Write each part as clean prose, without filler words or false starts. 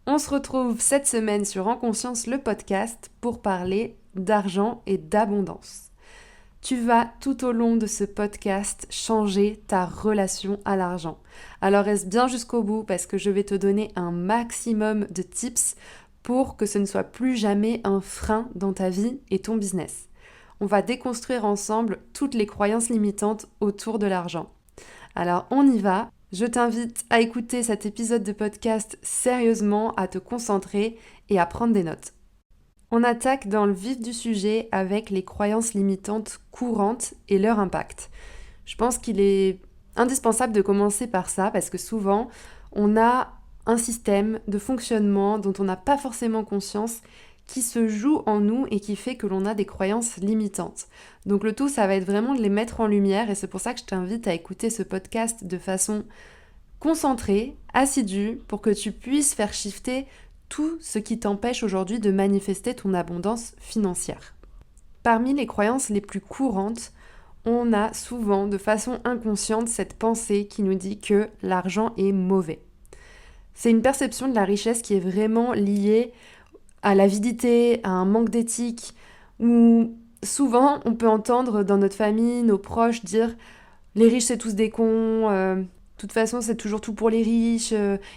On se retrouve cette semaine sur En Conscience le podcast pour parler d'argent et d'abondance. Tu vas tout au long de ce podcast changer ta relation à l'argent. Alors reste bien jusqu'au bout parce que je vais te donner un maximum de tips pour que ce ne soit plus jamais un frein dans ta vie et ton business. On va déconstruire ensemble toutes les croyances limitantes autour de l'argent. Alors on y va. Je t'invite à écouter cet épisode de podcast sérieusement, à te concentrer et à prendre des notes. On attaque dans le vif du sujet avec les croyances limitantes courantes et leur impact. Je pense qu'il est indispensable de commencer par ça parce que souvent on a un système de fonctionnement dont on n'a pas forcément conscience qui se joue en nous et qui fait que l'on a des croyances limitantes. Donc le tout, ça va être vraiment de les mettre en lumière et c'est pour ça que je t'invite à écouter ce podcast de façon concentrée, assidue, pour que tu puisses faire shifter tout ce qui t'empêche aujourd'hui de manifester ton abondance financière. Parmi les croyances les plus courantes, on a souvent de façon inconsciente cette pensée qui nous dit que l'argent est mauvais. C'est une perception de la richesse qui est vraiment liée à l'avidité, à un manque d'éthique, où souvent on peut entendre dans notre famille, nos proches dire les riches c'est tous des cons, de toute façon c'est toujours tout pour les riches,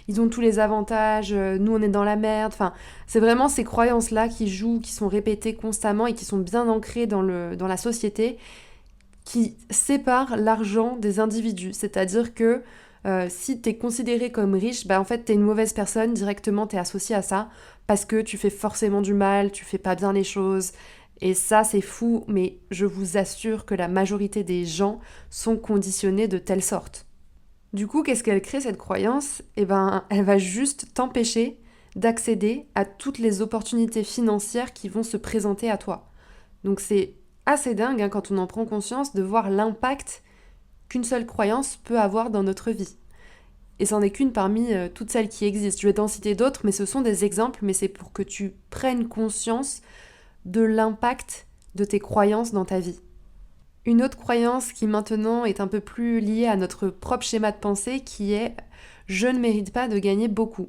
ils ont tous les avantages, nous on est dans la merde. Enfin, c'est vraiment ces croyances-là qui jouent, qui sont répétées constamment et qui sont bien ancrées dans la société, qui séparent l'argent des individus. C'est-à-dire que si t'es considéré comme riche, en fait t'es une mauvaise personne, directement t'es associé à ça, parce que tu fais forcément du mal, tu fais pas bien les choses, et ça c'est fou, mais je vous assure que la majorité des gens sont conditionnés de telle sorte. Du coup, qu'est-ce qu'elle crée cette croyance ? Elle va juste t'empêcher d'accéder à toutes les opportunités financières qui vont se présenter à toi. Donc c'est assez dingue quand on en prend conscience de voir l'impact qu'une seule croyance peut avoir dans notre vie. Et c'en est qu'une parmi toutes celles qui existent. Je vais t'en citer d'autres, mais ce sont des exemples, mais c'est pour que tu prennes conscience de l'impact de tes croyances dans ta vie. Une autre croyance qui maintenant est un peu plus liée à notre propre schéma de pensée qui est « je ne mérite pas de gagner beaucoup ».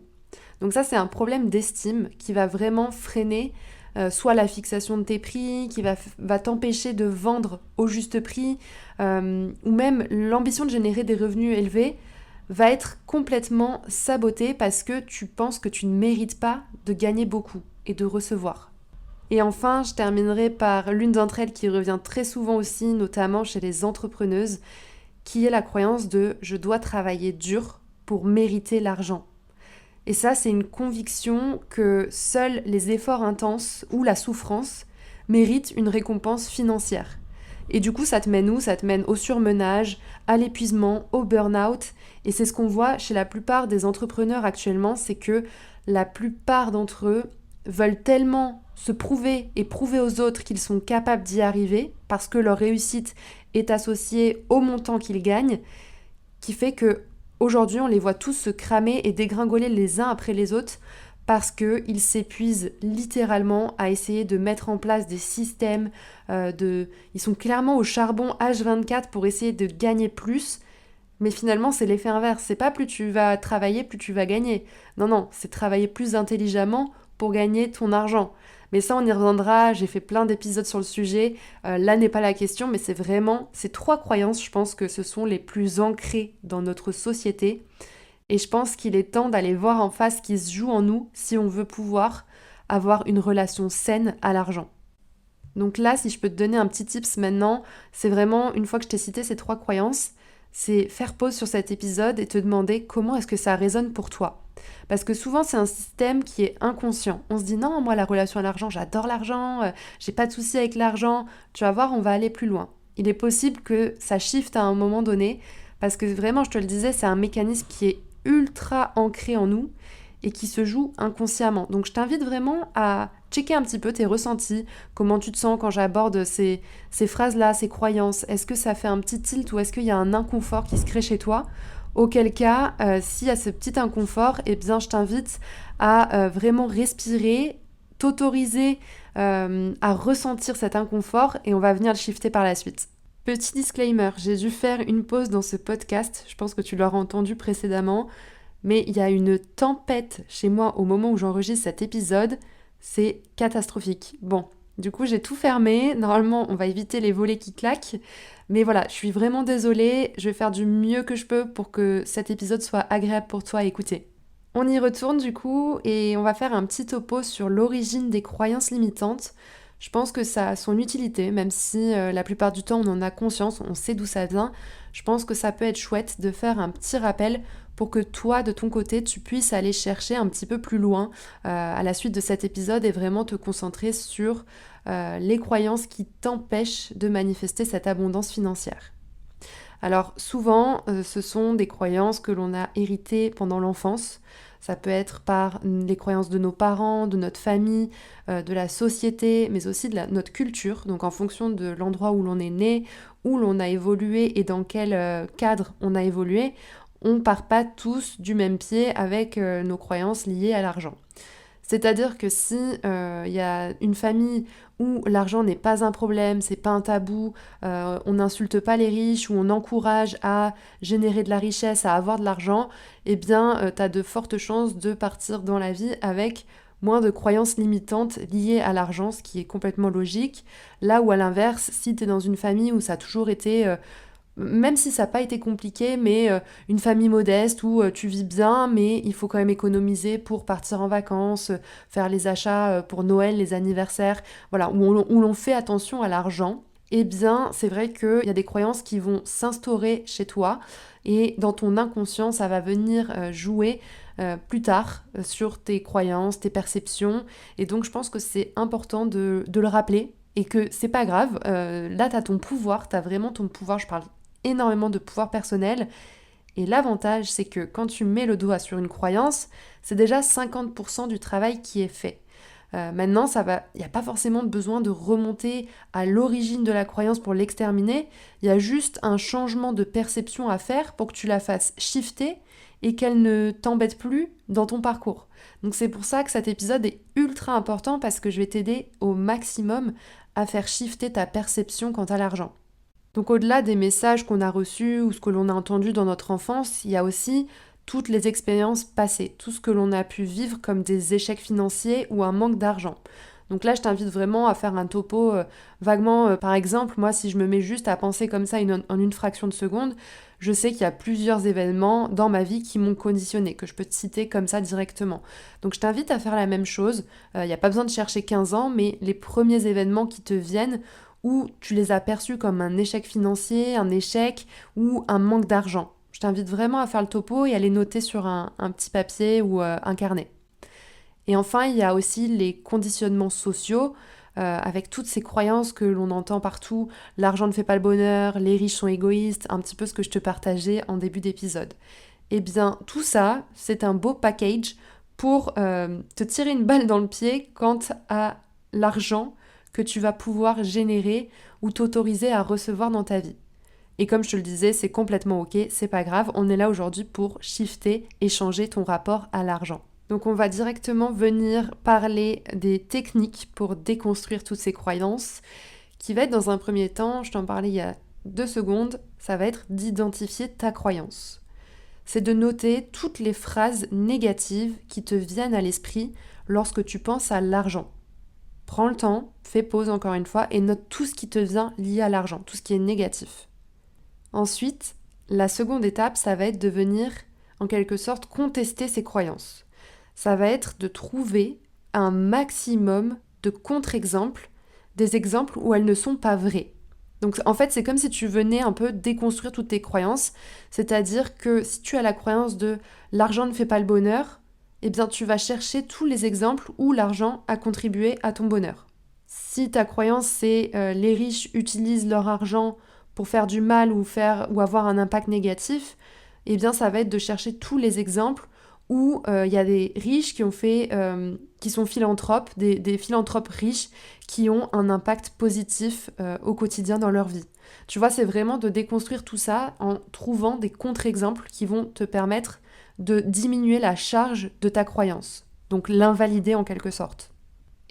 Donc ça, c'est un problème d'estime qui va vraiment freiner soit la fixation de tes prix, qui va t'empêcher de vendre au juste prix, ou même l'ambition de générer des revenus élevés va être complètement sabotée parce que tu penses que tu ne mérites pas de gagner beaucoup et de recevoir. Et enfin, je terminerai par l'une d'entre elles qui revient très souvent aussi, notamment chez les entrepreneuses, qui est la croyance de « je dois travailler dur pour mériter l'argent ». Et ça, c'est une conviction que seuls les efforts intenses ou la souffrance méritent une récompense financière. Et du coup, ça te mène où ? Ça te mène au surmenage, à l'épuisement, au burn-out. Et c'est ce qu'on voit chez la plupart des entrepreneurs actuellement, c'est que la plupart d'entre eux veulent tellement se prouver et prouver aux autres qu'ils sont capables d'y arriver, parce que leur réussite est associée au montant qu'ils gagnent, qui fait que aujourd'hui, on les voit tous se cramer et dégringoler les uns après les autres parce qu'ils s'épuisent littéralement à essayer de mettre en place des systèmes, ils sont clairement au charbon H24 pour essayer de gagner plus, mais finalement, c'est l'effet inverse. C'est pas plus tu vas travailler, plus tu vas gagner. Non, c'est travailler plus intelligemment pour gagner ton argent. Mais ça, on y reviendra, j'ai fait plein d'épisodes sur le sujet, là n'est pas la question, mais c'est vraiment ces trois croyances, je pense que ce sont les plus ancrées dans notre société, et je pense qu'il est temps d'aller voir en face ce qui se joue en nous si on veut pouvoir avoir une relation saine à l'argent. Donc là, si je peux te donner un petit tips maintenant, c'est vraiment, une fois que je t'ai cité ces trois croyances, c'est faire pause sur cet épisode et te demander comment est-ce que ça résonne pour toi. Parce que souvent, c'est un système qui est inconscient. On se dit non, moi, la relation à l'argent, j'adore l'argent, j'ai pas de souci avec l'argent. Tu vas voir, on va aller plus loin. Il est possible que ça shift à un moment donné, parce que vraiment, je te le disais, c'est un mécanisme qui est ultra ancré en nous et qui se joue inconsciemment. Donc, je t'invite vraiment à checker un petit peu tes ressentis, comment tu te sens quand j'aborde ces phrases-là, ces croyances. Est-ce que ça fait un petit tilt ou est-ce qu'il y a un inconfort qui se crée chez toi ? Auquel cas, s'il y a ce petit inconfort, eh bien, je t'invite à vraiment respirer, t'autoriser à ressentir cet inconfort et on va venir le shifter par la suite. Petit disclaimer, j'ai dû faire une pause dans ce podcast, je pense que tu l'auras entendu précédemment, mais il y a une tempête chez moi au moment où j'enregistre cet épisode. C'est catastrophique. Bon, du coup, j'ai tout fermé. Normalement, on va éviter les volets qui claquent. Mais voilà, je suis vraiment désolée. Je vais faire du mieux que je peux pour que cet épisode soit agréable pour toi à écouter. On y retourne du coup et on va faire un petit topo sur l'origine des croyances limitantes. Je pense que ça a son utilité, même si la plupart du temps on en a conscience, on sait d'où ça vient. Je pense que ça peut être chouette de faire un petit rappel pour que toi, de ton côté, tu puisses aller chercher un petit peu plus loin à la suite de cet épisode et vraiment te concentrer sur les croyances qui t'empêchent de manifester cette abondance financière. Alors souvent, ce sont des croyances que l'on a héritées pendant l'enfance. Ça peut être par les croyances de nos parents, de notre famille, de la société, mais aussi de notre culture. Donc en fonction de l'endroit où l'on est né, où l'on a évolué et dans quel cadre on a évolué, on ne part pas tous du même pied avec nos croyances liées à l'argent. C'est-à-dire que si y a une famille où l'argent n'est pas un problème, c'est pas un tabou, on n'insulte pas les riches, où on encourage à générer de la richesse, à avoir de l'argent, eh bien, tu as de fortes chances de partir dans la vie avec moins de croyances limitantes liées à l'argent, ce qui est complètement logique. Là où à l'inverse, si tu es dans une famille où ça a toujours été même si ça n'a pas été compliqué, mais une famille modeste où tu vis bien, mais il faut quand même économiser pour partir en vacances, faire les achats pour Noël, les anniversaires, voilà, où l'on fait attention à l'argent, eh bien, c'est vrai qu'il y a des croyances qui vont s'instaurer chez toi et dans ton inconscient, ça va venir jouer plus tard sur tes croyances, tes perceptions. Et donc, je pense que c'est important de le rappeler et que c'est pas grave. Là, tu as ton pouvoir, tu as vraiment ton pouvoir. Je parle énormément de pouvoir personnel. Et l'avantage, c'est que quand tu mets le doigt sur une croyance, c'est déjà 50% du travail qui est fait. Maintenant, il n'y a pas forcément besoin de remonter à l'origine de la croyance pour l'exterminer. Il y a juste un changement de perception à faire pour que tu la fasses shifter et qu'elle ne t'embête plus dans ton parcours. Donc c'est pour ça que cet épisode est ultra important parce que je vais t'aider au maximum à faire shifter ta perception quant à l'argent. Donc au-delà des messages qu'on a reçus ou ce que l'on a entendu dans notre enfance, il y a aussi toutes les expériences passées, tout ce que l'on a pu vivre comme des échecs financiers ou un manque d'argent. Donc là, je t'invite vraiment à faire un topo vaguement. Par exemple, moi, si je me mets juste à penser comme ça en une fraction de seconde, je sais qu'il y a plusieurs événements dans ma vie qui m'ont conditionné, que je peux te citer comme ça directement. Donc je t'invite à faire la même chose. Il n'y a pas besoin de chercher 15 ans, mais les premiers événements qui te viennent, où tu les as perçus comme un échec financier, un échec ou un manque d'argent. Je t'invite vraiment à faire le topo et à les noter sur un petit papier ou un carnet. Et enfin, il y a aussi les conditionnements sociaux, avec toutes ces croyances que l'on entend partout. L'argent ne fait pas le bonheur, les riches sont égoïstes, un petit peu ce que je te partageais en début d'épisode. Eh bien, tout ça, c'est un beau package pour te tirer une balle dans le pied quant à l'argent que tu vas pouvoir générer ou t'autoriser à recevoir dans ta vie. Et comme je te le disais, c'est complètement ok, c'est pas grave, on est là aujourd'hui pour shifter et changer ton rapport à l'argent. Donc on va directement venir parler des techniques pour déconstruire toutes ces croyances, qui va être dans un premier temps, je t'en parlais il y a 2 secondes, ça va être d'identifier ta croyance. C'est de noter toutes les phrases négatives qui te viennent à l'esprit lorsque tu penses à l'argent. Prends le temps, fais pause encore une fois et note tout ce qui te vient lié à l'argent, tout ce qui est négatif. Ensuite, la seconde étape, ça va être de venir en quelque sorte contester ces croyances. Ça va être de trouver un maximum de contre-exemples, des exemples où elles ne sont pas vraies. Donc en fait, c'est comme si tu venais un peu déconstruire toutes tes croyances, c'est-à-dire que si tu as la croyance de l'argent ne fait pas le bonheur, eh bien tu vas chercher tous les exemples où l'argent a contribué à ton bonheur. Si ta croyance c'est les riches utilisent leur argent pour faire du mal ou avoir un impact négatif, eh bien ça va être de chercher tous les exemples où il y a des riches qui sont philanthropes, des philanthropes riches qui ont un impact positif au quotidien dans leur vie. Tu vois, c'est vraiment de déconstruire tout ça en trouvant des contre-exemples qui vont te permettre de diminuer la charge de ta croyance, donc l'invalider en quelque sorte.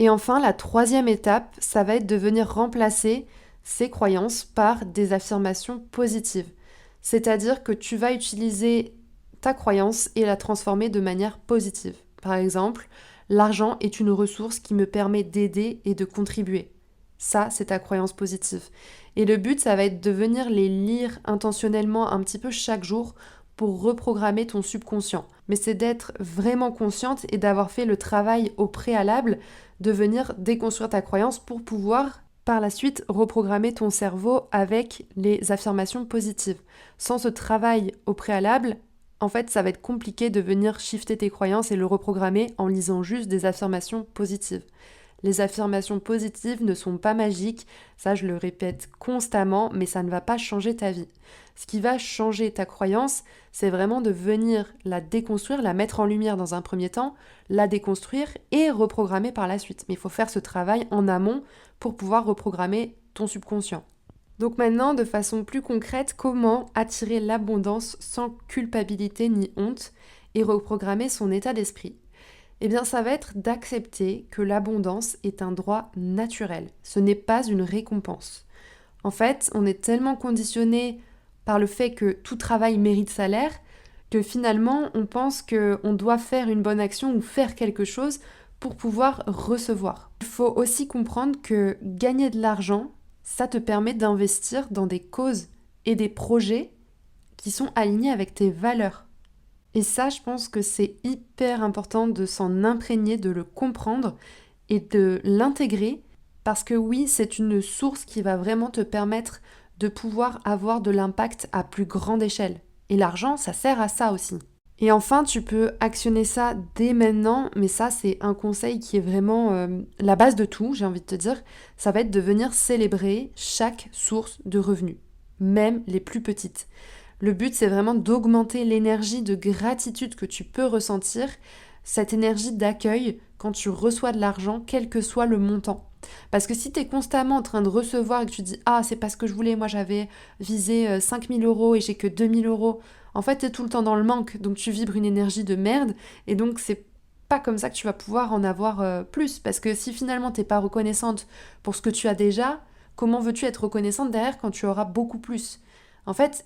Et enfin, la troisième étape, ça va être de venir remplacer ces croyances par des affirmations positives. C'est-à-dire que tu vas utiliser ta croyance et la transformer de manière positive. Par exemple, l'argent est une ressource qui me permet d'aider et de contribuer. Ça, c'est ta croyance positive. Et le but, ça va être de venir les lire intentionnellement un petit peu chaque jour pour reprogrammer ton subconscient. Mais c'est d'être vraiment consciente et d'avoir fait le travail au préalable de venir déconstruire ta croyance pour pouvoir par la suite reprogrammer ton cerveau avec les affirmations positives. Sans ce travail au préalable, en fait, ça va être compliqué de venir shifter tes croyances et le reprogrammer en lisant juste des affirmations positives. Les affirmations positives ne sont pas magiques, ça je le répète constamment, mais ça ne va pas changer ta vie. Ce qui va changer ta croyance, c'est vraiment de venir la déconstruire, la mettre en lumière dans un premier temps, la déconstruire et reprogrammer par la suite. Mais il faut faire ce travail en amont pour pouvoir reprogrammer ton subconscient. Donc maintenant, de façon plus concrète, comment attirer l'abondance sans culpabilité ni honte et reprogrammer son état d'esprit ? Eh bien, ça va être d'accepter que l'abondance est un droit naturel. Ce n'est pas une récompense. En fait, on est tellement conditionné par le fait que tout travail mérite salaire que finalement, on pense qu'on doit faire une bonne action ou faire quelque chose pour pouvoir recevoir. Il faut aussi comprendre que gagner de l'argent, ça te permet d'investir dans des causes et des projets qui sont alignés avec tes valeurs. Et ça, je pense que c'est hyper important de s'en imprégner, de le comprendre et de l'intégrer parce que oui, c'est une source qui va vraiment te permettre de pouvoir avoir de l'impact à plus grande échelle. Et l'argent, ça sert à ça aussi. Et enfin, tu peux actionner ça dès maintenant, mais ça, c'est un conseil qui est vraiment la base de tout, j'ai envie de te dire. Ça va être de venir célébrer chaque source de revenus, même les plus petites. Le but, c'est vraiment d'augmenter l'énergie de gratitude que tu peux ressentir, cette énergie d'accueil quand tu reçois de l'argent, quel que soit le montant. Parce que si tu es constamment en train de recevoir et que tu dis « Ah, c'est pas ce que je voulais, moi j'avais visé 5 000 € et j'ai que 2 000 €. » En fait, tu es tout le temps dans le manque, donc tu vibres une énergie de merde et donc c'est pas comme ça que tu vas pouvoir en avoir plus. Parce que si finalement t'es pas reconnaissante pour ce que tu as déjà, comment veux-tu être reconnaissante derrière quand tu auras beaucoup plus ? En fait,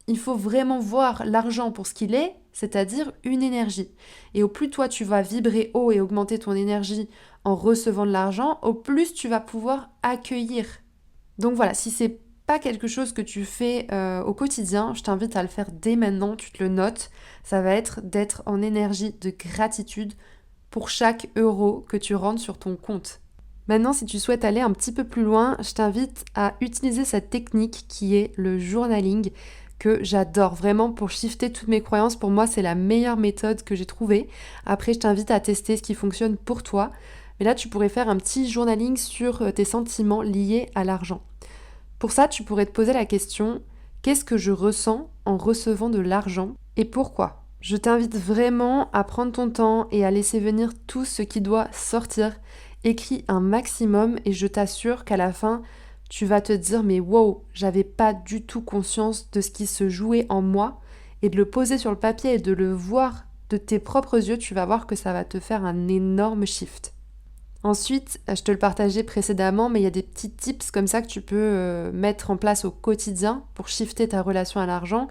il faut vraiment voir l'argent pour ce qu'il est, c'est-à-dire une énergie. Et au plus toi tu vas vibrer haut et augmenter ton énergie en recevant de l'argent, au plus tu vas pouvoir accueillir. Donc voilà, si c'est pas quelque chose que tu fais au quotidien, je t'invite à le faire dès maintenant, tu te le notes. Ça va être d'être en énergie de gratitude pour chaque euro que tu rentres sur ton compte. Maintenant, si tu souhaites aller un petit peu plus loin, je t'invite à utiliser cette technique qui est le journaling, que j'adore vraiment pour shifter toutes mes croyances. Pour moi, c'est la meilleure méthode que j'ai trouvée. Après, je t'invite à tester ce qui fonctionne pour toi. Mais là, tu pourrais faire un petit journaling sur tes sentiments liés à l'argent. Pour ça, tu pourrais te poser la question, qu'est-ce que je ressens en recevant de l'argent et pourquoi ? Je t'invite vraiment à prendre ton temps et à laisser venir tout ce qui doit sortir. Écris un maximum et je t'assure qu'à la fin, tu vas te dire mais wow, j'avais pas du tout conscience de ce qui se jouait en moi et de le poser sur le papier et de le voir de tes propres yeux, tu vas voir que ça va te faire un énorme shift. Ensuite, je te le partageais précédemment, mais il y a des petits tips comme ça que tu peux mettre en place au quotidien pour shifter ta relation à l'argent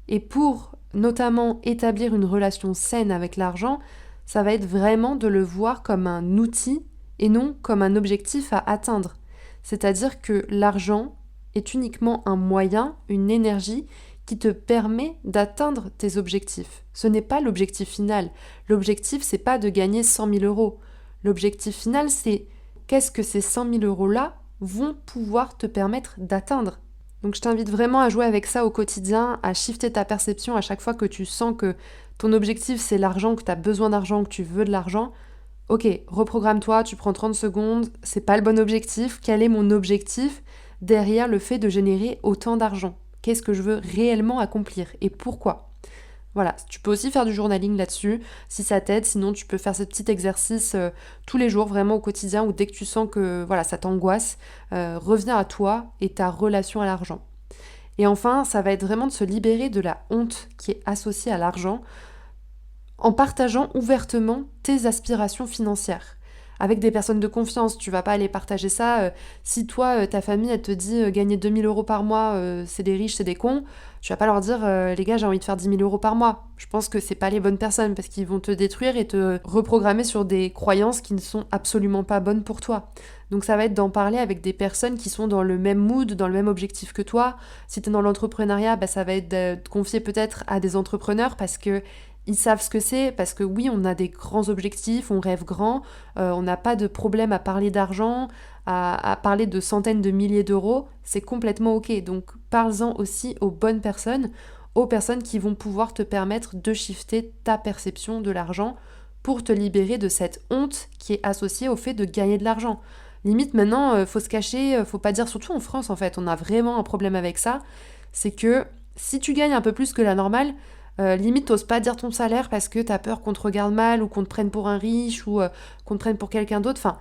et pour notamment établir une relation saine avec l'argent, ça va être vraiment de le voir comme un outil et non comme un objectif à atteindre. C'est-à-dire que l'argent est uniquement un moyen, une énergie qui te permet d'atteindre tes objectifs. Ce n'est pas l'objectif final. L'objectif, c'est pas de gagner 100 000 €. L'objectif final, c'est qu'est-ce que ces 100 000 € vont pouvoir te permettre d'atteindre. Donc je t'invite vraiment à jouer avec ça au quotidien, à shifter ta perception à chaque fois que tu sens que ton objectif c'est l'argent, que tu as besoin d'argent, que tu veux de l'argent. Ok, reprogramme-toi, tu prends 30 secondes, c'est pas le bon objectif. Quel est mon objectif derrière le fait de générer autant d'argent ? Qu'est-ce que je veux réellement accomplir et pourquoi ? Voilà, tu peux aussi faire du journaling là-dessus si ça t'aide. Sinon, tu peux faire ce petit exercice tous les jours, vraiment au quotidien, ou dès que tu sens que voilà, ça t'angoisse, reviens à toi et ta relation à l'argent. Et enfin, ça va être vraiment de se libérer de la honte qui est associée à l'argent en partageant ouvertement tes aspirations financières. avec des personnes de confiance. Tu vas pas aller partager ça. Si toi, ta famille, elle te dit gagner 2 000 € par mois, c'est des riches, c'est des cons, tu vas pas leur dire les gars, j'ai envie de faire 10 000 € par mois. Je pense que c'est pas les bonnes personnes parce qu'ils vont te détruire et te reprogrammer sur des croyances qui ne sont absolument pas bonnes pour toi. Donc ça va être d'en parler avec des personnes qui sont dans le même mood, dans le même objectif que toi. Si tu es dans l'entrepreneuriat, ça va être de te confier peut-être à des entrepreneurs parce que ils savent ce que c'est, parce que oui, on a des grands objectifs, on rêve grand, on n'a pas de problème à parler d'argent, à parler de centaines de milliers d'euros, c'est complètement ok. Donc parle-en aussi aux bonnes personnes, aux personnes qui vont pouvoir te permettre de shifter ta perception de l'argent pour te libérer de cette honte qui est associée au fait de gagner de l'argent. Limite maintenant, faut se cacher, faut pas dire, surtout en France en fait, on a vraiment un problème avec ça, c'est que si tu gagnes un peu plus que la normale, limite t'oses pas dire ton salaire parce que t'as peur qu'on te regarde mal ou qu'on te prenne pour un riche ou qu'on te prenne pour quelqu'un d'autre. Enfin,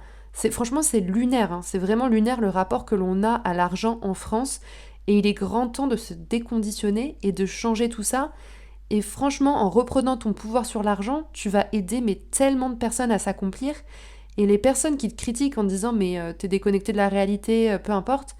franchement c'est lunaire, hein. C'est vraiment lunaire le rapport que l'on a à l'argent en France et il est grand temps de se déconditionner et de changer tout ça. Et franchement, en reprenant ton pouvoir sur l'argent, tu vas aider mais tellement de personnes à s'accomplir. Et les personnes qui te critiquent en disant mais t'es déconnecté de la réalité, peu importe,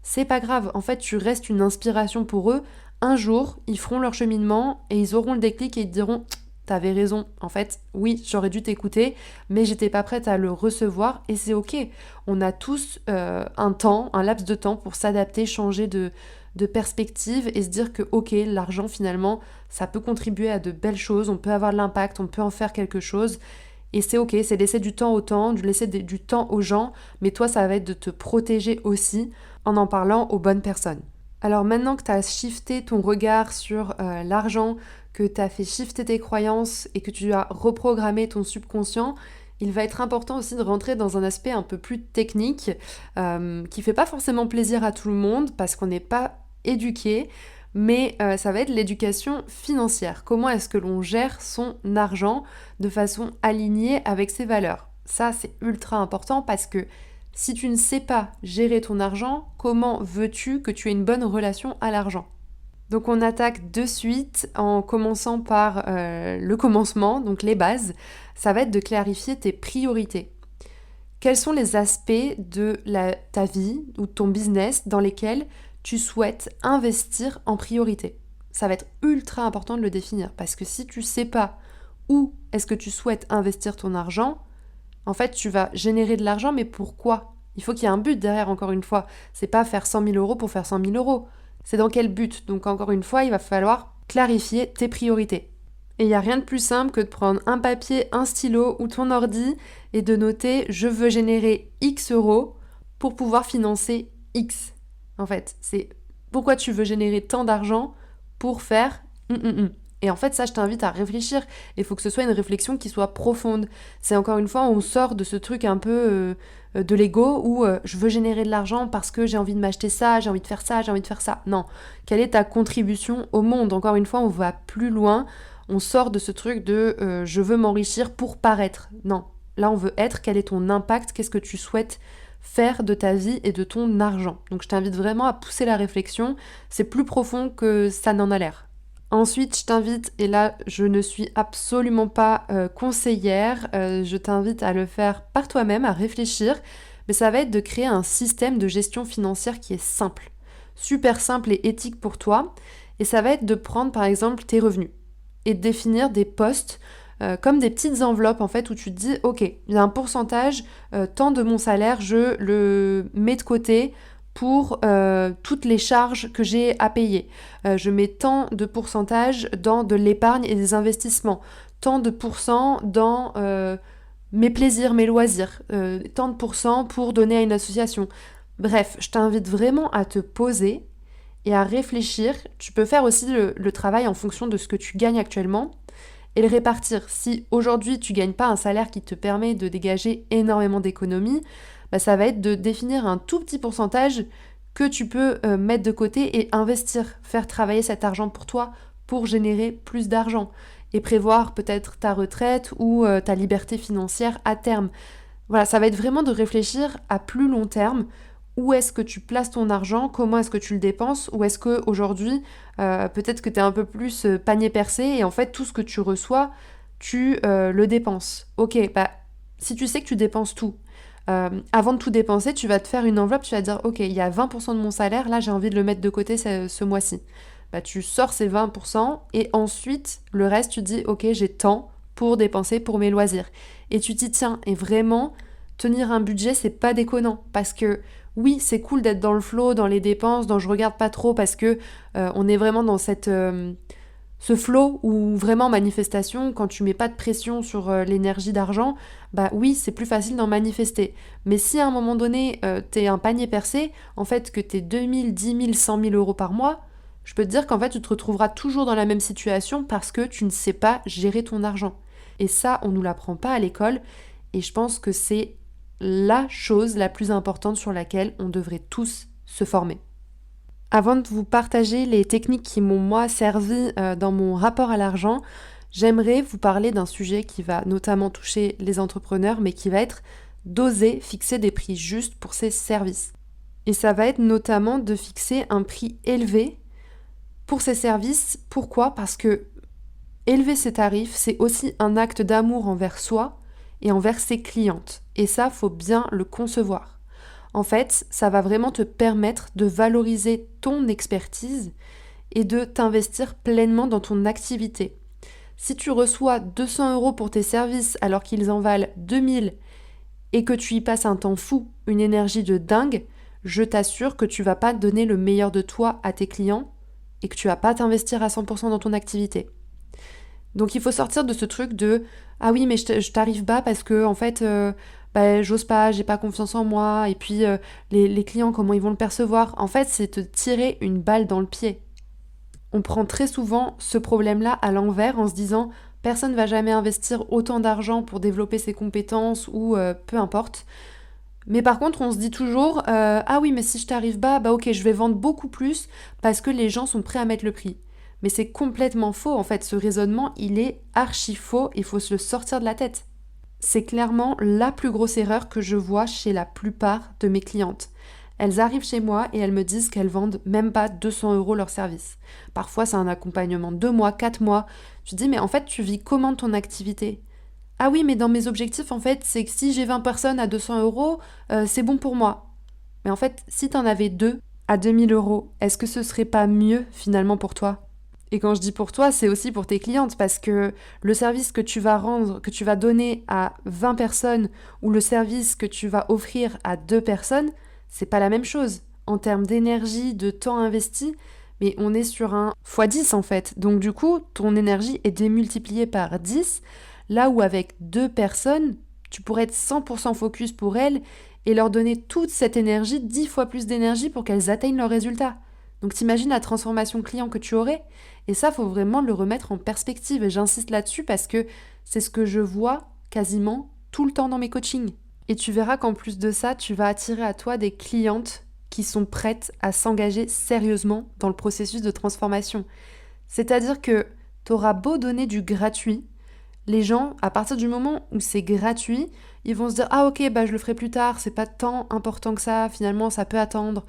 c'est pas grave. En fait, tu restes une inspiration pour eux. Un jour, ils feront leur cheminement et ils auront le déclic et ils te diront t'avais raison. En fait, oui, j'aurais dû t'écouter, mais j'étais pas prête à le recevoir et c'est ok. On a tous un laps de temps pour s'adapter, changer de perspective et se dire que ok, l'argent finalement, ça peut contribuer à de belles choses, on peut avoir de l'impact, on peut en faire quelque chose. Et c'est ok, c'est laisser du temps au temps, de laisser du temps aux gens, mais toi, ça va être de te protéger aussi en parlant aux bonnes personnes. Alors maintenant que tu as shifté ton regard sur l'argent, que tu as fait shifter tes croyances et que tu as reprogrammé ton subconscient, il va être important aussi de rentrer dans un aspect un peu plus technique qui fait pas forcément plaisir à tout le monde parce qu'on n'est pas éduqué, mais ça va être l'éducation financière. Comment est-ce que l'on gère son argent de façon alignée avec ses valeurs? Ça, c'est ultra important parce que si tu ne sais pas gérer ton argent, comment veux-tu que tu aies une bonne relation à l'argent? Donc on attaque de suite en commençant par le commencement, donc les bases. Ça va être de clarifier tes priorités. Quels sont les aspects de ta vie ou de ton business dans lesquels tu souhaites investir en priorité? Ça va être ultra important de le définir parce que si tu ne sais pas où est-ce que tu souhaites investir ton argent, en fait, tu vas générer de l'argent, mais pourquoi? Il faut qu'il y ait un but derrière, encore une fois. C'est pas faire 100 000 € pour faire 100 000 €. C'est dans quel but? Donc, encore une fois, il va falloir clarifier tes priorités. Et il n'y a rien de plus simple que de prendre un papier, un stylo ou ton ordi et de noter « je veux générer X euros pour pouvoir financer X ». En fait, c'est pourquoi tu veux générer tant d'argent pour faire Et en fait, ça, je t'invite à réfléchir. Il faut que ce soit une réflexion qui soit profonde. C'est encore une fois, on sort de ce truc un peu de l'ego où je veux générer de l'argent parce que j'ai envie de m'acheter ça, j'ai envie de faire ça, j'ai envie de faire ça. Non. Quelle est ta contribution au monde? Encore une fois, on va plus loin. On sort de ce truc de je veux m'enrichir pour paraître. Non. Là, on veut être. Quel est ton impact? Qu'est-ce que tu souhaites faire de ta vie et de ton argent? Donc, je t'invite vraiment à pousser la réflexion. C'est plus profond que ça n'en a l'air. Ensuite, je t'invite, et là je ne suis absolument pas conseillère, je t'invite à le faire par toi-même, à réfléchir, mais ça va être de créer un système de gestion financière qui est simple, super simple et éthique pour toi, et ça va être de prendre par exemple tes revenus et de définir des postes comme des petites enveloppes en fait où tu te dis ok, il y a un pourcentage, tant de mon salaire, je le mets de côté pour toutes les charges que j'ai à payer. Je mets tant de pourcentage dans de l'épargne et des investissements, tant de pourcents dans mes plaisirs, mes loisirs, tant de pourcents pour donner à une association. Bref, je t'invite vraiment à te poser et à réfléchir. Tu peux faire aussi le travail en fonction de ce que tu gagnes actuellement et le répartir. Si aujourd'hui tu gagnes pas un salaire qui te permet de dégager énormément d'économies, ça va être de définir un tout petit pourcentage que tu peux mettre de côté et investir, faire travailler cet argent pour toi pour générer plus d'argent et prévoir peut-être ta retraite ou ta liberté financière à terme. Voilà, ça va être vraiment de réfléchir à plus long terme. Où est-ce que tu places ton argent? Comment est-ce que tu le dépenses? Ou est-ce qu'aujourd'hui, peut-être que tu es un peu plus panier percé et en fait, tout ce que tu reçois, tu le dépenses. Ok, Si tu sais que tu dépenses tout, avant de tout dépenser, tu vas te faire une enveloppe, tu vas te dire, ok, il y a 20% de mon salaire, là j'ai envie de le mettre de côté ce mois-ci. Bah, tu sors ces 20% et ensuite, le reste, tu dis, ok, j'ai tant pour dépenser pour mes loisirs. Et tu t'y tiens. Et vraiment, tenir un budget, c'est pas déconnant. Parce que oui, c'est cool d'être dans le flow, dans les dépenses, dans je regarde pas trop, parce que on est vraiment dans ce flow où vraiment manifestation, quand tu mets pas de pression sur l'énergie d'argent, bah oui, c'est plus facile d'en manifester. Mais si à un moment donné, t'es un panier percé, en fait, que t'es 2000, 10 000, 100 000 euros par mois, je peux te dire qu'en fait, tu te retrouveras toujours dans la même situation parce que tu ne sais pas gérer ton argent. Et ça, on nous l'apprend pas à l'école, et je pense que c'est la chose la plus importante sur laquelle on devrait tous se former. Avant de vous partager les techniques qui m'ont moi servi dans mon rapport à l'argent, j'aimerais vous parler d'un sujet qui va notamment toucher les entrepreneurs, mais qui va être d'oser fixer des prix justes pour ses services. Et ça va être notamment de fixer un prix élevé pour ses services. Pourquoi ? Parce que élever ses tarifs, c'est aussi un acte d'amour envers soi et envers ses clientes. Et ça, faut bien le concevoir. En fait, ça va vraiment te permettre de valoriser ton expertise et de t'investir pleinement dans ton activité. Si tu reçois 200 € pour tes services alors qu'ils en valent 2000 et que tu y passes un temps fou, une énergie de dingue, je t'assure que tu vas pas donner le meilleur de toi à tes clients et que tu vas pas t'investir à 100% dans ton activité. Donc il faut sortir de ce truc de « Ah oui, mais je t'arrive bas parce que en fait, j'ose pas, j'ai pas confiance en moi, et puis les clients, comment ils vont le percevoir ?» En fait, c'est te tirer une balle dans le pied. On prend très souvent ce problème-là à l'envers en se disant « Personne ne va jamais investir autant d'argent pour développer ses compétences ou peu importe. » Mais par contre, on se dit toujours ah oui, mais si je t'arrive bas, bah ok, je vais vendre beaucoup plus parce que les gens sont prêts à mettre le prix. » Mais c'est complètement faux, en fait, ce raisonnement, il est archi faux, il faut se le sortir de la tête. C'est clairement la plus grosse erreur que je vois chez la plupart de mes clientes. Elles arrivent chez moi et elles me disent qu'elles vendent même pas 200 € leur service. Parfois, c'est un accompagnement de 2 mois, 4 mois. Je dis, mais en fait, tu vis comment ton activité ? Ah oui, mais dans mes objectifs, en fait, c'est que si j'ai 20 personnes à 200 €, c'est bon pour moi. Mais en fait, si t'en avais 2 à 2000 €, est-ce que ce serait pas mieux finalement pour toi ? Et quand je dis pour toi, c'est aussi pour tes clientes, parce que le service que tu vas rendre, que tu vas donner à 20 personnes, ou le service que tu vas offrir à 2 personnes, c'est pas la même chose. En termes d'énergie, de temps investi, mais on est sur un x10 en fait. Donc du coup, ton énergie est démultipliée par 10, là où avec 2 personnes, tu pourrais être 100% focus pour elles et leur donner toute cette énergie, 10 fois plus d'énergie pour qu'elles atteignent leurs résultats. Donc t'imagines la transformation client que tu aurais ? Et ça, faut vraiment le remettre en perspective. Et j'insiste là-dessus parce que c'est ce que je vois quasiment tout le temps dans mes coachings. Et tu verras qu'en plus de ça, tu vas attirer à toi des clientes qui sont prêtes à s'engager sérieusement dans le processus de transformation. C'est-à-dire que tu auras beau donner du gratuit, les gens, à partir du moment où c'est gratuit, ils vont se dire « Ah ok, je le ferai plus tard, c'est pas tant important que ça, finalement ça peut attendre ».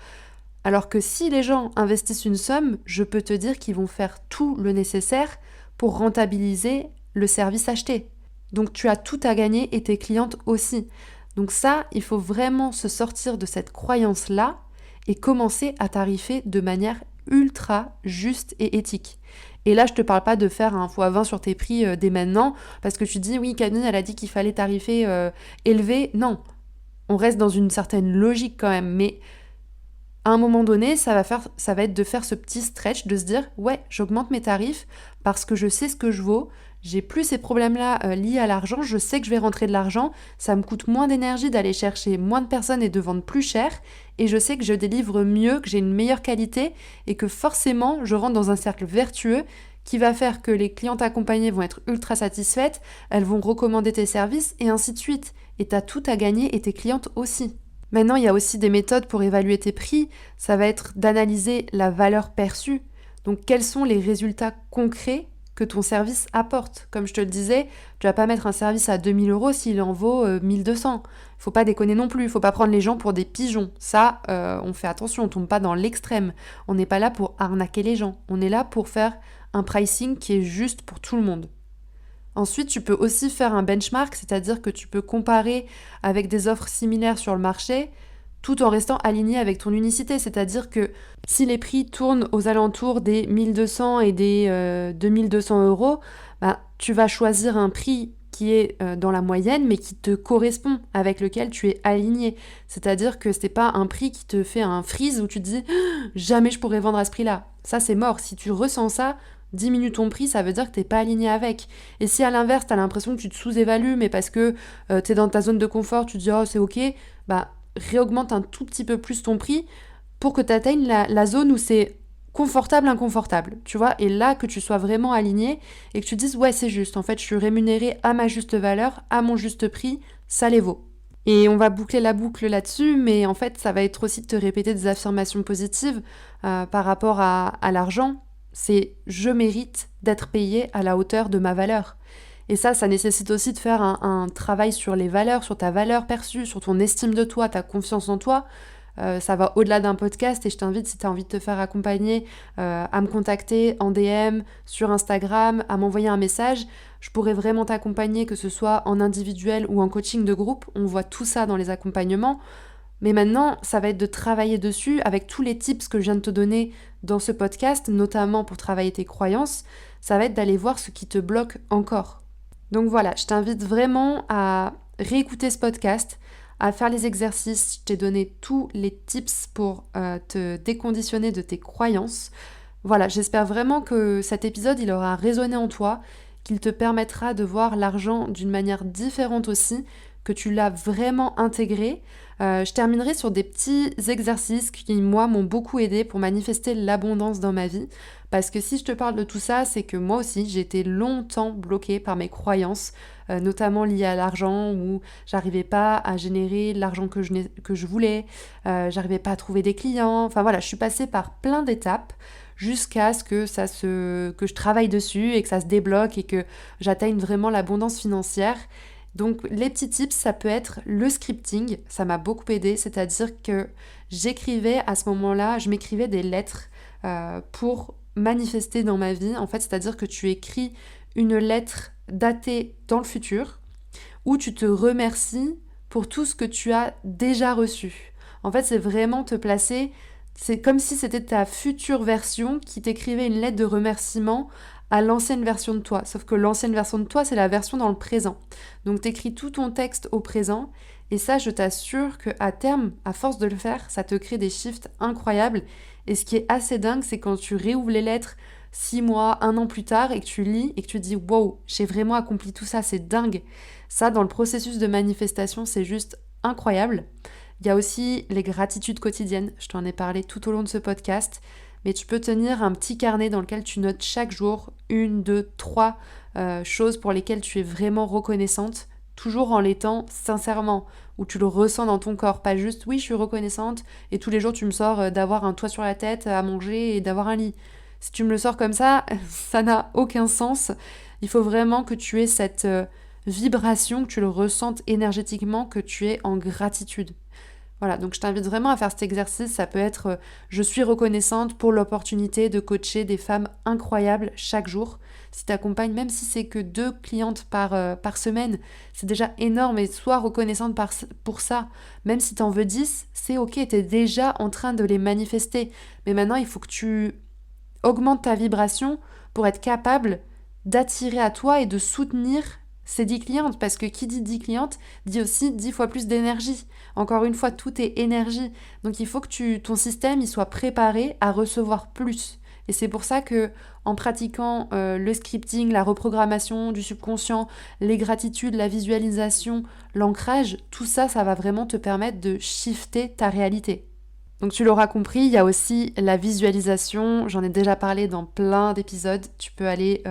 Alors que si les gens investissent une somme, je peux te dire qu'ils vont faire tout le nécessaire pour rentabiliser le service acheté. Donc tu as tout à gagner et tes clientes aussi. Donc ça, il faut vraiment se sortir de cette croyance-là et commencer à tarifer de manière ultra juste et éthique. Et là, je te parle pas de faire un x20 sur tes prix dès maintenant, parce que tu dis, oui, Camille, elle a dit qu'il fallait tarifer élevé. Non, on reste dans une certaine logique quand même, mais à un moment donné, ça va être de faire ce petit stretch, de se dire « Ouais, j'augmente mes tarifs parce que je sais ce que je vaux, j'ai plus ces problèmes-là liés à l'argent, je sais que je vais rentrer de l'argent, ça me coûte moins d'énergie d'aller chercher moins de personnes et de vendre plus cher, et je sais que je délivre mieux, que j'ai une meilleure qualité, et que forcément, je rentre dans un cercle vertueux qui va faire que les clientes accompagnées vont être ultra satisfaites, elles vont recommander tes services, et ainsi de suite. Et t'as tout à gagner et tes clientes aussi. » Maintenant, il y a aussi des méthodes pour évaluer tes prix. Ça va être d'analyser la valeur perçue. Donc, quels sont les résultats concrets que ton service apporte ? Comme je te le disais, tu vas pas mettre un service à 2000 € s'il en vaut 1200. Faut pas déconner non plus. Faut pas prendre les gens pour des pigeons. Ça, on fait attention. On tombe pas dans l'extrême. On n'est pas là pour arnaquer les gens. On est là pour faire un pricing qui est juste pour tout le monde. Ensuite, tu peux aussi faire un benchmark, c'est-à-dire que tu peux comparer avec des offres similaires sur le marché tout en restant aligné avec ton unicité. C'est-à-dire que si les prix tournent aux alentours des 1200 et des 2200 euros, bah, tu vas choisir un prix qui est dans la moyenne, mais qui te correspond, avec lequel tu es aligné. C'est-à-dire que c'est pas un prix qui te fait un freeze où tu te dis jamais je pourrais vendre à ce prix-là. Ça, c'est mort. Si tu ressens ça, diminue ton prix, ça veut dire que t'es pas aligné avec. Et si à l'inverse, t'as l'impression que tu te sous-évalues, mais parce que t'es dans ta zone de confort, tu te dis oh c'est ok, bah réaugmente un tout petit peu plus ton prix pour que tu atteignes la zone où c'est confortable, inconfortable, tu vois, et là que tu sois vraiment aligné et que tu te dises ouais c'est juste, en fait je suis rémunérée à ma juste valeur, à mon juste prix, ça les vaut. Et on va boucler la boucle là-dessus, mais en fait ça va être aussi de te répéter des affirmations positives par rapport à l'argent. C'est je mérite d'être payé à la hauteur de ma valeur. Et ça nécessite aussi de faire un travail sur les valeurs, sur ta valeur perçue, sur ton estime de toi, ta confiance en toi. Ça va au-delà d'un podcast et je t'invite, si tu as envie de te faire accompagner, à me contacter en DM, sur Instagram, à m'envoyer un message. Je pourrais vraiment t'accompagner, que ce soit en individuel ou en coaching de groupe. On voit tout ça dans les accompagnements. Mais maintenant, ça va être de travailler dessus avec tous les tips que je viens de te donner dans ce podcast, notamment pour travailler tes croyances. Ça va être d'aller voir ce qui te bloque encore. Donc voilà, je t'invite vraiment à réécouter ce podcast, à faire les exercices. Je t'ai donné tous les tips pour te déconditionner de tes croyances. Voilà, j'espère vraiment que cet épisode, il aura résonné en toi, qu'il te permettra de voir l'argent d'une manière différente aussi, que tu l'as vraiment intégré. Je terminerai sur des petits exercices qui, moi, m'ont beaucoup aidé pour manifester l'abondance dans ma vie. Parce que si je te parle de tout ça, c'est que moi aussi, j'ai été longtemps bloquée par mes croyances, notamment liées à l'argent, où j'arrivais pas à générer l'argent que je voulais, j'arrivais pas à trouver des clients. Enfin voilà, je suis passée par plein d'étapes jusqu'à ce que que je travaille dessus et que ça se débloque et que j'atteigne vraiment l'abondance financière. Donc les petits tips, ça peut être le scripting, ça m'a beaucoup aidé, c'est-à-dire que j'écrivais à ce moment-là, je m'écrivais des lettres pour manifester dans ma vie, en fait, c'est-à-dire que tu écris une lettre datée dans le futur où tu te remercies pour tout ce que tu as déjà reçu. En fait, c'est vraiment te placer, c'est comme si c'était ta future version qui t'écrivait une lettre de remerciement à l'ancienne version de toi. Sauf que l'ancienne version de toi, c'est la version dans le présent. Donc t'écris tout ton texte au présent et ça, je t'assure qu'à terme, à force de le faire, ça te crée des shifts incroyables. Et ce qui est assez dingue, c'est quand tu réouvres les lettres 6 mois, 1 an plus tard et que tu lis et que tu te dis « Wow, j'ai vraiment accompli tout ça, c'est dingue !» Ça, dans le processus de manifestation, c'est juste incroyable. Il y a aussi les gratitudes quotidiennes, je t'en ai parlé tout au long de ce podcast, mais tu peux tenir un petit carnet dans lequel tu notes chaque jour 1, 2, 3 choses pour lesquelles tu es vraiment reconnaissante, toujours en l'étant sincèrement, où tu le ressens dans ton corps, pas juste oui je suis reconnaissante et tous les jours tu me sors d'avoir un toit sur la tête, à manger et d'avoir un lit. Si tu me le sors comme ça, ça n'a aucun sens. Il faut vraiment que tu aies cette vibration, que tu le ressentes énergétiquement, que tu es en gratitude. Voilà, donc je t'invite vraiment à faire cet exercice. Ça peut être je suis reconnaissante pour l'opportunité de coacher des femmes incroyables chaque jour. Si tu accompagnes, même si c'est que 2 clientes par semaine, c'est déjà énorme et sois reconnaissante pour ça. Même si tu en veux 10, c'est ok, tu es déjà en train de les manifester. Mais maintenant, il faut que tu augmentes ta vibration pour être capable d'attirer à toi et de soutenir ces 10 clientes, parce que qui dit 10 clientes dit aussi 10 fois plus d'énergie. Encore une fois, tout est énergie. Donc il faut que ton système il soit préparé à recevoir plus. Et c'est pour ça que en pratiquant le scripting, la reprogrammation du subconscient, les gratitudes, la visualisation, l'ancrage, tout ça, ça va vraiment te permettre de shifter ta réalité. Donc tu l'auras compris, il y a aussi la visualisation, j'en ai déjà parlé dans plein d'épisodes, tu peux aller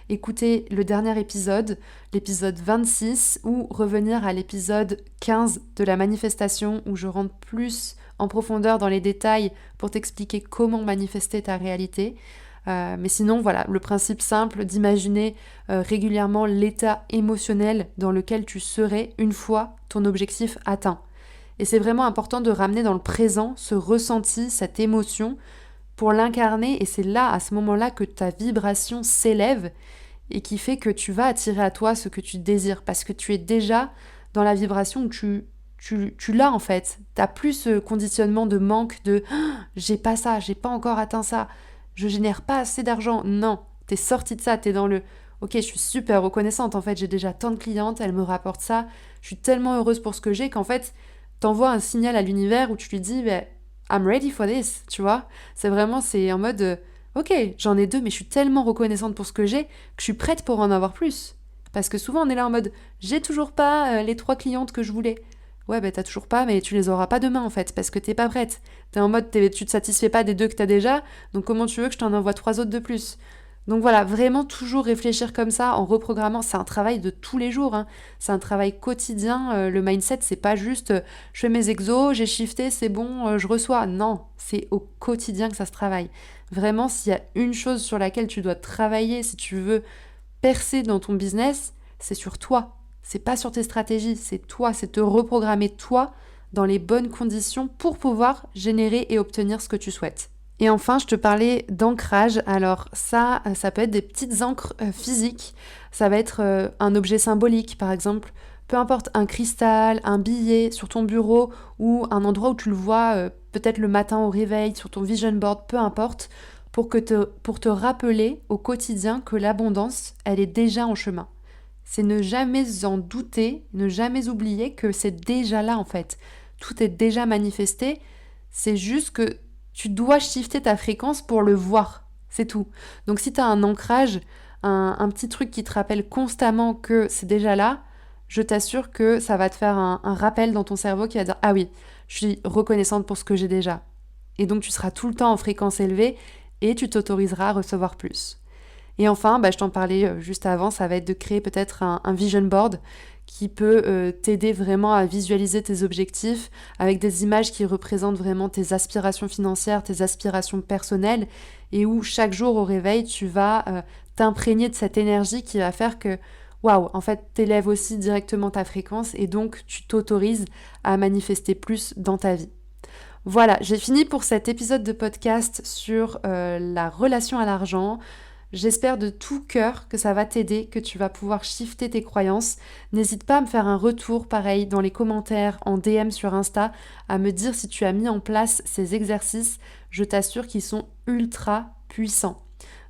écouter le dernier épisode, l'épisode 26, ou revenir à l'épisode 15 de la manifestation où je rentre plus en profondeur dans les détails pour t'expliquer comment manifester ta réalité. Mais sinon, voilà, le principe simple d'imaginer régulièrement l'état émotionnel dans lequel tu serais une fois ton objectif atteint. Et c'est vraiment important de ramener dans le présent ce ressenti, cette émotion, pour l'incarner. Et c'est là, à ce moment-là, que ta vibration s'élève et qui fait que tu vas attirer à toi ce que tu désires parce que tu es déjà dans la vibration où tu l'as en fait. T'as plus ce conditionnement de manque de j'ai pas ça, j'ai pas encore atteint ça, je génère pas assez d'argent. Non, t'es sorti de ça, t'es dans le ok, je suis super reconnaissante en fait, j'ai déjà tant de clientes, elles me rapportent ça, je suis tellement heureuse pour ce que j'ai qu'en fait, t'envoies un signal à l'univers où tu lui dis I'm ready for this, tu vois. C'est en mode ok, j'en ai 2, mais je suis tellement reconnaissante pour ce que j'ai que je suis prête pour en avoir plus. Parce que souvent on est là en mode j'ai toujours pas les 3 clientes que je voulais. Ouais, t'as toujours pas, mais tu les auras pas demain en fait, parce que t'es pas prête. T'es en mode, tu te satisfais pas des 2 que t'as déjà, donc comment tu veux que je t'en envoie 3 autres de plus? Donc voilà, vraiment toujours réfléchir comme ça en reprogrammant. C'est un travail de tous les jours, hein. C'est un travail quotidien. Le mindset, c'est pas juste je fais mes exos, j'ai shifté, c'est bon, je reçois. Non, c'est au quotidien que ça se travaille. Vraiment, s'il y a une chose sur laquelle tu dois travailler si tu veux percer dans ton business, c'est sur toi. C'est pas sur tes stratégies, c'est toi, c'est te reprogrammer toi dans les bonnes conditions pour pouvoir générer et obtenir ce que tu souhaites. Et enfin, je te parlais d'ancrage. Alors ça peut être des petites encres physiques. Ça va être un objet symbolique, par exemple. Peu importe, un cristal, un billet sur ton bureau ou un endroit où tu le vois peut-être le matin au réveil, sur ton vision board, peu importe, pour te rappeler au quotidien que l'abondance, elle est déjà en chemin. C'est ne jamais en douter, ne jamais oublier que c'est déjà là en fait. Tout est déjà manifesté. C'est juste que tu dois shifter ta fréquence pour le voir. C'est tout. Donc si tu as un ancrage, un petit truc qui te rappelle constamment que c'est déjà là, je t'assure que ça va te faire un rappel dans ton cerveau qui va dire « Ah oui, je suis reconnaissante pour ce que j'ai déjà ». Et donc tu seras tout le temps en fréquence élevée et tu t'autoriseras à recevoir plus. Et enfin, je t'en parlais juste avant, ça va être de créer peut-être un vision board qui peut t'aider vraiment à visualiser tes objectifs avec des images qui représentent vraiment tes aspirations financières, tes aspirations personnelles et où chaque jour au réveil, tu vas t'imprégner de cette énergie qui va faire que waouh, en fait, t'élèves aussi directement ta fréquence et donc tu t'autorises à manifester plus dans ta vie. Voilà, j'ai fini pour cet épisode de podcast sur la relation à l'argent. J'espère de tout cœur que ça va t'aider, que tu vas pouvoir shifter tes croyances. N'hésite pas à me faire un retour, pareil, dans les commentaires, en DM sur Insta, à me dire si tu as mis en place ces exercices. Je t'assure qu'ils sont ultra puissants.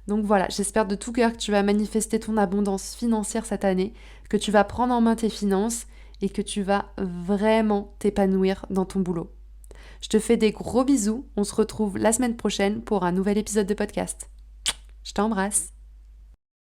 Donc voilà, j'espère de tout cœur que tu vas manifester ton abondance financière cette année, que tu vas prendre en main tes finances et que tu vas vraiment t'épanouir dans ton boulot. Je te fais des gros bisous. On se retrouve la semaine prochaine pour un nouvel épisode de podcast. Je t'embrasse.